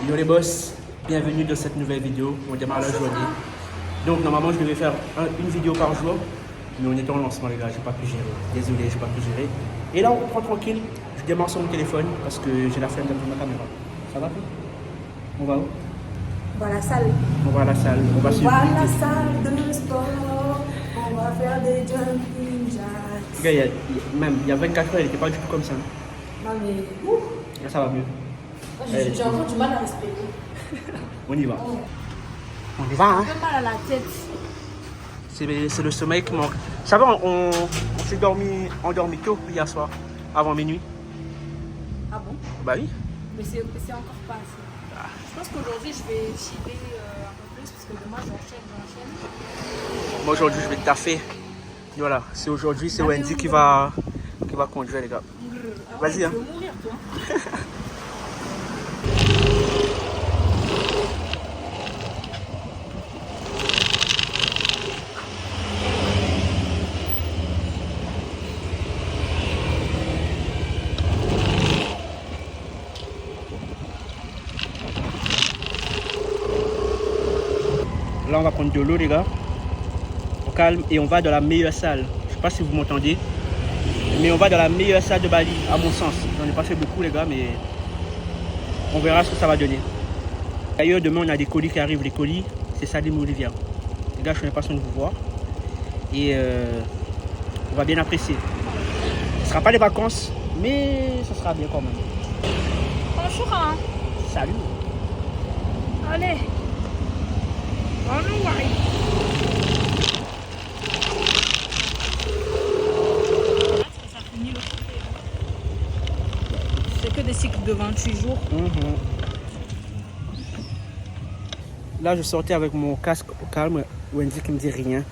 Yo les boss, bienvenue dans cette nouvelle vidéo. On démarre la journée. Donc normalement je devais faire une vidéo par jour, mais on était en lancement les gars, j'ai pas pu gérer. Désolé, j'ai pas pu gérer. Et là on reprend tranquille. Je démarre sur mon téléphone parce que j'ai la flemme d'appeler ma caméra. Ça va plus? On va où? On va à la salle. On va à la salle. On va à la salle de sport. On va faire des jumping jacks. Les gars, il y a 24 heures, il était pas du tout comme ça. Non mais Là ça va mieux. j'ai encore du mal à respirer. On y va. On y va hein. J'ai mal à la tête. C'est le sommeil qui manque. Ça va, on s'est endormi tôt hier soir, avant minuit. Ah bon? Bah oui. Mais c'est encore pas assez. Je pense qu'aujourd'hui je vais chiller un peu plus parce que demain j'enchaîne. Moi aujourd'hui je vais taffer. Voilà, c'est aujourd'hui, c'est Wendy qui va conduire les gars. Vas-y hein. Tu veux mourir toi? Là on va prendre de l'eau les gars. Au calme et on va dans la meilleure salle. Je sais pas si vous m'entendez. Mais on va dans la meilleure salle de Bali, à mon sens. J'en ai pas fait beaucoup les gars, mais on verra ce que ça va donner. D'ailleurs demain on a des colis qui arrivent. Les colis, c'est Salim Olivia. Les gars, je suis impatient de vous voir. Et on va bien apprécier. Ce ne sera pas les vacances, mais ce sera bien quand même. Bonjour hein. Salut. Allez. Bonjour Marie. Ça finit le côté. C'est que des cycles de 28 jours. Là, je sortais avec mon casque au calme. Wendy qui me dit rien.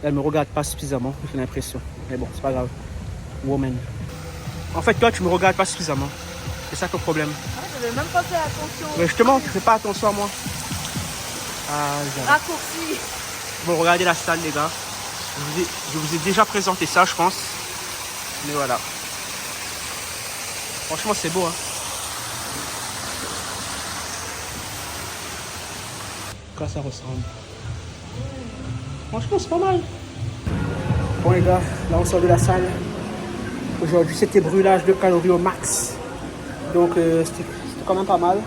Elle me regarde pas suffisamment, j'ai l'impression. Mais bon, c'est pas grave. Woman. En fait, toi, tu me regardes pas suffisamment. C'est ça ton problème. Ah, je n'avais même pas fait attention. Mais justement, tu fais pas attention à moi. Ah, Raccourci. bon, regardez la salle, les gars. Je vous ai déjà présenté ça, je pense. Mais voilà. Franchement, c'est beau, hein. Quoi ça ressemble? Franchement, c'est pas mal. Bon, les gars, là, on sort de la salle. Aujourd'hui, c'était brûlage de calories au max. Donc, c'était quand même pas mal.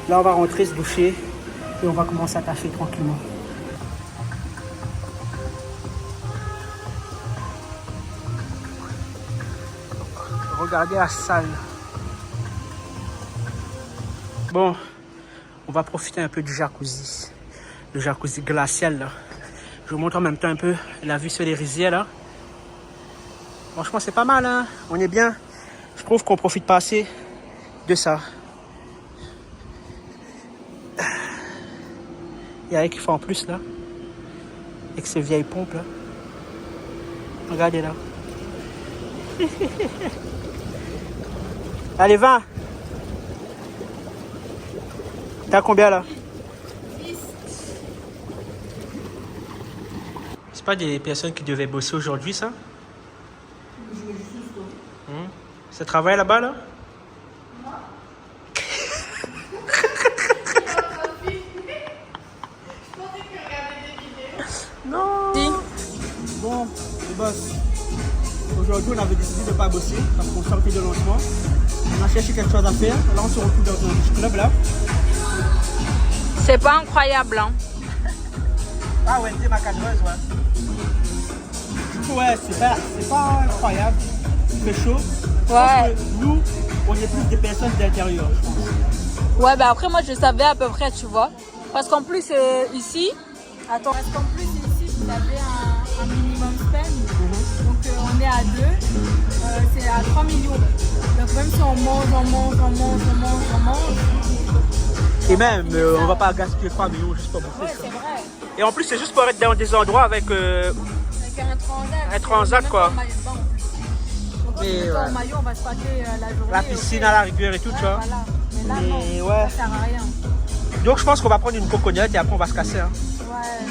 Là, on va rentrer, se doucher. Et on va commencer à tâcher tranquillement. Regardez la salle. Bon, on va profiter un peu du jacuzzi. Le jacuzzi glacial là. Je vous montre en même temps un peu la vue sur les rizières là. Franchement, c'est pas mal hein. On est bien. Je trouve qu'on profite pas assez de ça. Il y a un qui fait en plus là. Avec ces vieilles pompes là. Regardez là. Allez, 20. T'as combien là? 10. C'est pas des personnes qui devaient bosser aujourd'hui ça? Ça travaille là-bas là? Non. Bon, les boss. Aujourd'hui, on avait décidé de ne pas bosser parce qu'on sortait de lancement. On a cherché quelque chose à faire. Là, on se retrouve dans un beach club là. C'est pas incroyable hein. Ah ouais, c'est ma cadreuse, ouais. Du coup, ouais, c'est pas incroyable. Il fait chaud. Ouais. Nous, on est plus des personnes d'intérieur, je pense. Ouais, bah après, moi, je savais à peu près, tu vois. Parce qu'en plus, ici... Attends. Parce qu'en plus, ici, vous avez un minimum spend. Donc, on est à 2. C'est à 3 millions. Donc, même si on mange. Et même, on va pas gaspiller 3 millions juste pour bouffer. Ouais, c'est vrai. Et en plus, c'est juste pour être dans des endroits avec Avec un transat, quoi. Donc, Et en maillot, on va se passer la journée. la piscine à la rigueur et tout, tu vois. Voilà. Mais là, Et non, ouais. ça sert à rien. Donc, je pense qu'on va prendre une cocognette et après, on va se casser. Hein. Ouais.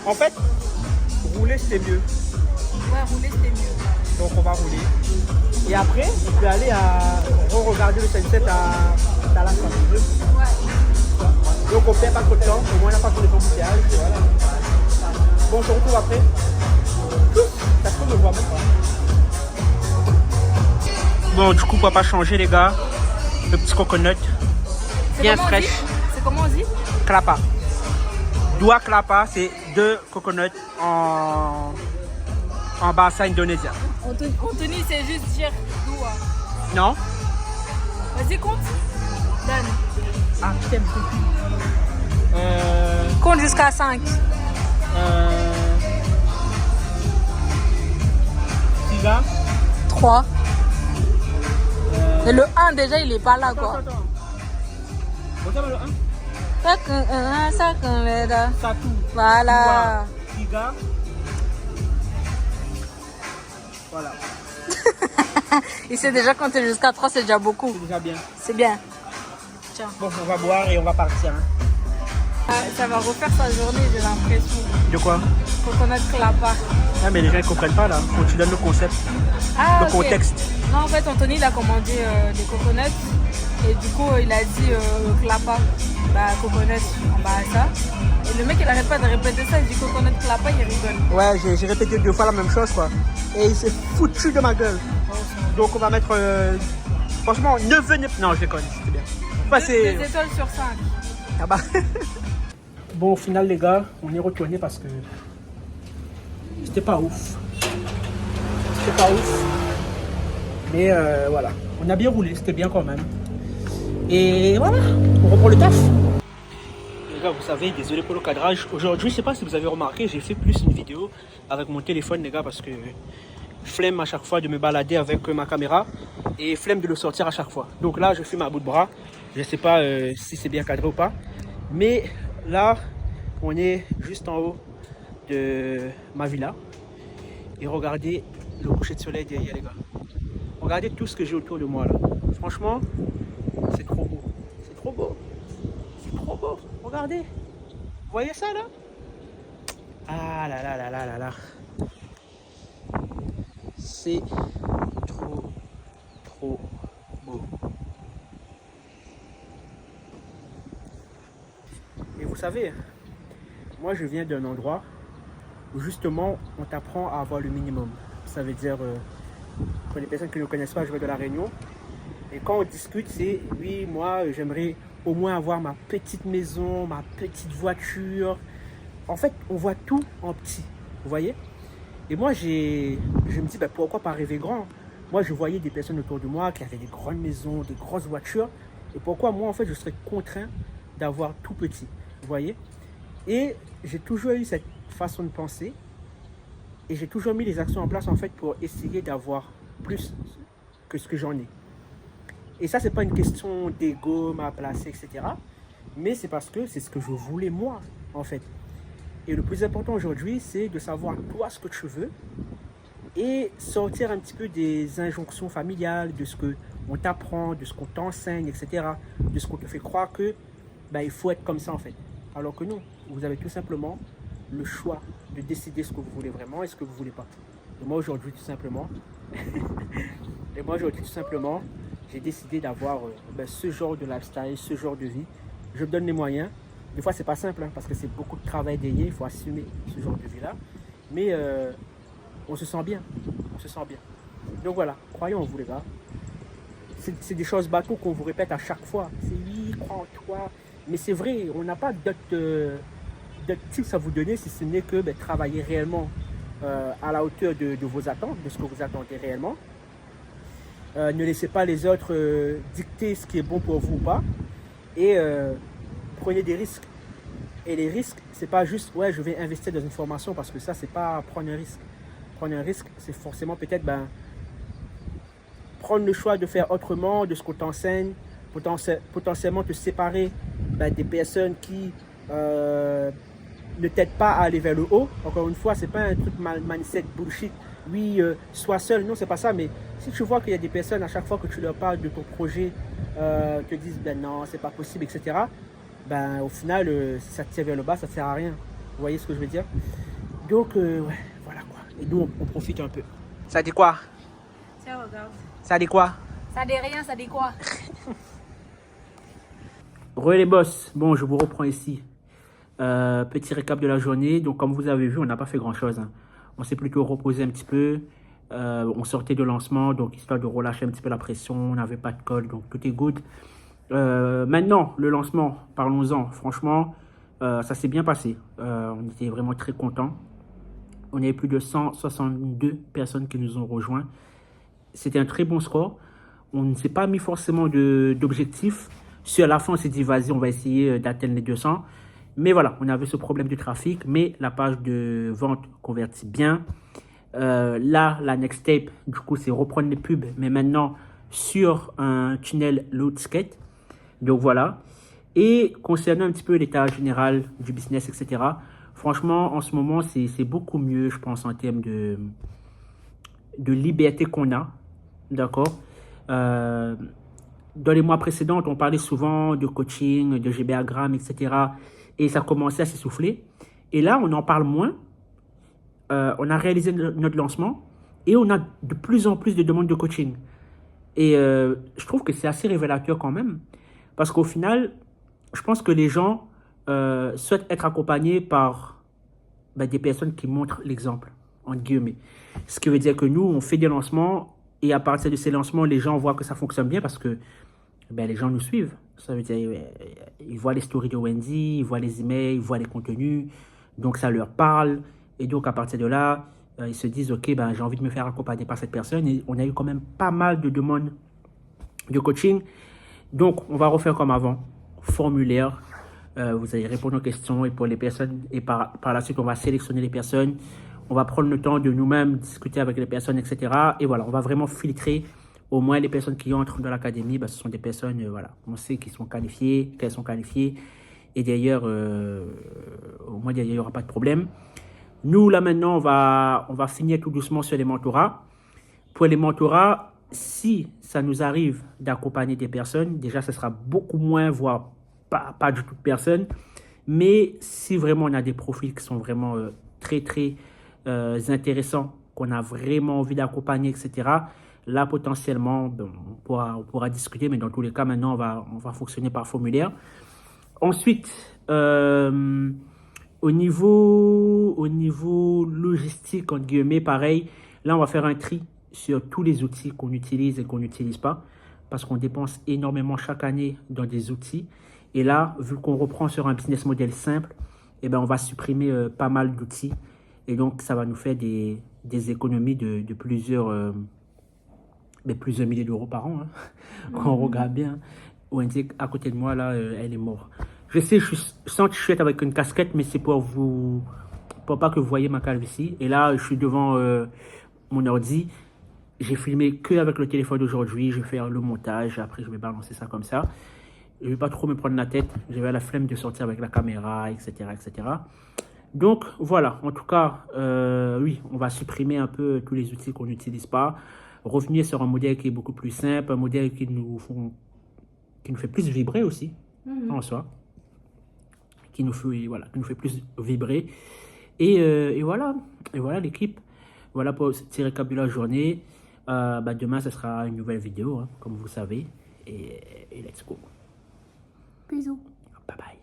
En fait, rouler, c'est mieux. Ouais, rouler, c'était mieux. Donc, on va rouler. Et après, je vais aller à regarder le sunset à Dallas. Voilà. Bon, on se retrouve après. Ça se peut me voir même pas. Bon, du coup, papa changer, les gars. Le petit coconut. Bien fraîche. C'est comment on dit? Clapa. Dua clapa, c'est 2 coconuts en bahasa indonésien. Anthony, c'est juste dire doua. Non? Vas-y, compte. Donne. Ah, je t'aime. Compte jusqu'à 5. 3. Et le 1 déjà il est pas là quoi. Attends. Regarde le 1. Satu. Voilà. 3. Voilà. Il sait déjà compter jusqu'à 3, c'est déjà beaucoup. C'est déjà bien. C'est bien. Tiens. Bon, on va boire et on va partir. Hein. Ça va refaire sa journée, j'ai l'impression. De quoi? Coconut clapa. Ah, mais les gens ne comprennent pas là. Faut que tu donnes le concept, le contexte. Non, en fait, Anthony il a commandé des coconuts et du coup il a dit clapa. Bah, coconut en bahasa. Et le mec il arrête pas de répéter ça, il dit coconut clapa, il rigole. Ouais, j'ai répété 2 fois la même chose quoi. Et il s'est foutu de ma gueule. Donc on va mettre. Franchement, ne venez. Non, je déconne, c'est bien. Passer... 2 étoiles sur 5. Ah bah. Bon, au final, les gars, on est retourné parce que c'était pas ouf. C'était pas ouf. Mais voilà, on a bien roulé, c'était bien quand même. Et voilà, on reprend le taf. Les gars, vous savez, désolé pour le cadrage. Aujourd'hui, je sais pas si vous avez remarqué, j'ai fait plus une vidéo avec mon téléphone, les gars, parce que flemme à chaque fois de me balader avec ma caméra et flemme de le sortir à chaque fois. Donc là, je filme à bout de bras. Je sais pas si c'est bien cadré ou pas. Mais là, on est juste en haut de ma villa. Et regardez le coucher de soleil derrière, les gars. Regardez tout ce que j'ai autour de moi là. Franchement, c'est trop beau. C'est trop beau. C'est trop beau. Regardez. Vous voyez ça là? Ah là là là là là là. C'est trop beau. Et vous savez, moi je viens d'un endroit où justement on t'apprend à avoir le minimum. Ça veut dire, pour les personnes qui ne connaissent pas, je viens de La Réunion. Et quand on discute, c'est oui, moi j'aimerais au moins avoir ma petite maison, ma petite voiture. En fait, on voit tout en petit, vous voyez? Et moi, je me dis, pourquoi pas rêver grand? Moi, je voyais des personnes autour de moi qui avaient des grandes maisons, des grosses voitures. Et pourquoi moi, en fait, je serais contraint d'avoir tout petit, vous voyez? Et j'ai toujours eu cette façon de penser. Et j'ai toujours mis les actions en place, en fait, pour essayer d'avoir plus que ce que j'en ai. Et ça, c'est pas une question d'ego, ma place, etc. Mais c'est parce que c'est ce que je voulais, moi, en fait. Et le plus important aujourd'hui, c'est de savoir toi ce que tu veux et sortir un petit peu des injonctions familiales, de ce qu'on t'apprend, de ce qu'on t'enseigne, etc. De ce qu'on te fait croire que il faut être comme ça en fait. Alors que non, vous avez tout simplement le choix de décider ce que vous voulez vraiment et ce que vous ne voulez pas. Et moi aujourd'hui tout simplement, j'ai décidé d'avoir ce genre de lifestyle, ce genre de vie. Je me donne les moyens. Des fois, c'est pas simple, parce que c'est beaucoup de travail derrière, il faut assumer ce genre de vie-là. Mais on se sent bien, Donc voilà, croyez en vous les gars. C'est des choses bateaux qu'on vous répète à chaque fois. C'est oui, crois en toi. Mais c'est vrai, on n'a pas d'autres tips à vous donner si ce n'est que travailler réellement à la hauteur de vos attentes, de ce que vous attendez réellement. Ne laissez pas les autres dicter ce qui est bon pour vous ou pas. Et prenez des risques. Et les risques, c'est pas juste, ouais, je vais investir dans une formation parce que ça, c'est pas prendre un risque. Prendre un risque, c'est forcément peut-être prendre le choix de faire autrement, de ce qu'on t'enseigne, potentiellement te séparer des personnes qui ne t'aident pas à aller vers le haut. Encore une fois, c'est pas un truc mindset bullshit. Oui, sois seul, non, c'est pas ça. Mais si tu vois qu'il y a des personnes, à chaque fois que tu leur parles de ton projet, te disent non, c'est pas possible, etc. Au final, si ça te tire vers le bas, ça ne sert à rien. Vous voyez ce que je veux dire? Donc, ouais, voilà quoi. Et nous, on profite un peu. Ça dit quoi? Tiens, regarde. Ça dit quoi? Ça dit rien, ça dit quoi? Re les boss. Bon, je vous reprends ici. Petit récap de la journée. Donc, comme vous avez vu, on n'a pas fait grand-chose. Hein. On s'est plutôt reposé un petit peu. On sortait de lancement, donc histoire de relâcher un petit peu la pression. On n'avait pas de call, donc tout est good. Maintenant, le lancement, parlons-en. Franchement, ça s'est bien passé. On était vraiment très contents. On avait plus de 162 personnes qui nous ont rejoints. C'était un très bon score. On ne s'est pas mis forcément d'objectif. Sur la fin, on s'est dit, vas-y, on va essayer d'atteindre les 200. Mais voilà, on avait ce problème de trafic, mais la page de vente convertit bien. Là, la next step, du coup, c'est reprendre les pubs, mais maintenant sur un tunnel Loadscape. Donc voilà. Et concernant un petit peu l'état général du business, etc., franchement, en ce moment, c'est beaucoup mieux, je pense, en termes de liberté qu'on a. D'accord. Dans les mois précédents, on parlait souvent de coaching, de GBagram, etc. Et ça commençait à s'essouffler. Et là, on en parle moins. On a réalisé notre lancement et on a de plus en plus de demandes de coaching. Et je trouve que c'est assez révélateur quand même. Parce qu'au final, je pense que les gens souhaitent être accompagnés par des personnes qui montrent l'exemple, entre guillemets. Ce qui veut dire que nous, on fait des lancements et à partir de ces lancements, les gens voient que ça fonctionne bien parce que les gens nous suivent. Ça veut dire ils voient les stories de Wendy, ils voient les emails, ils voient les contenus. Donc, ça leur parle. Et donc, à partir de là, ils se disent, OK, j'ai envie de me faire accompagner par cette personne. Et on a eu quand même pas mal de demandes de coaching. Donc, on va refaire comme avant. Formulaire. Vous allez répondre aux questions et pour les personnes. Et par la suite, on va sélectionner les personnes. On va prendre le temps de nous-mêmes discuter avec les personnes, etc. Et voilà, on va vraiment filtrer au moins les personnes qui entrent dans l'académie. Ce sont des personnes, voilà, on sait qu'elles sont qualifiées. Et d'ailleurs, au moins, il n'y aura pas de problème. Nous, là, maintenant, on va finir tout doucement sur les mentorats. Pour les mentorats, si ça nous arrive d'accompagner des personnes, déjà, ce sera beaucoup moins, voire pas du tout de personnes. Mais si vraiment on a des profils qui sont vraiment très, très intéressants, qu'on a vraiment envie d'accompagner, etc., là, potentiellement, on pourra discuter. Mais dans tous les cas, maintenant, on va fonctionner par formulaire. Ensuite, au niveau logistique, entre guillemets, pareil, là, on va faire un tri sur tous les outils qu'on utilise et qu'on n'utilise pas parce qu'on dépense énormément chaque année dans des outils. Et là, vu qu'on reprend sur un business model simple, on va supprimer pas mal d'outils. Et donc, ça va nous faire des économies de plusieurs milliers d'euros par an. Hein. Quand on regarde bien, Wendy, à côté de moi, là, elle est morte. Je sais, je sens que je suis avec une casquette, mais c'est pour pas que vous voyez ma calvitie. Et là, je suis devant mon ordi. J'ai filmé que avec le téléphone d'aujourd'hui. Je vais faire le montage. Après, je vais balancer ça comme ça. Je ne vais pas trop me prendre la tête. J'avais la flemme de sortir avec la caméra, etc., etc. Donc, voilà. En tout cas, oui, on va supprimer un peu tous les outils qu'on n'utilise pas. Revenir sur un modèle qui est beaucoup plus simple, un modèle qui nous fait plus vibrer aussi, en soi. Qui nous fait plus vibrer. Et voilà l'équipe. Voilà pour ce petit récap de la journée. Demain, ce sera une nouvelle vidéo, hein, comme vous savez. Et let's go. Bisous. Bye bye.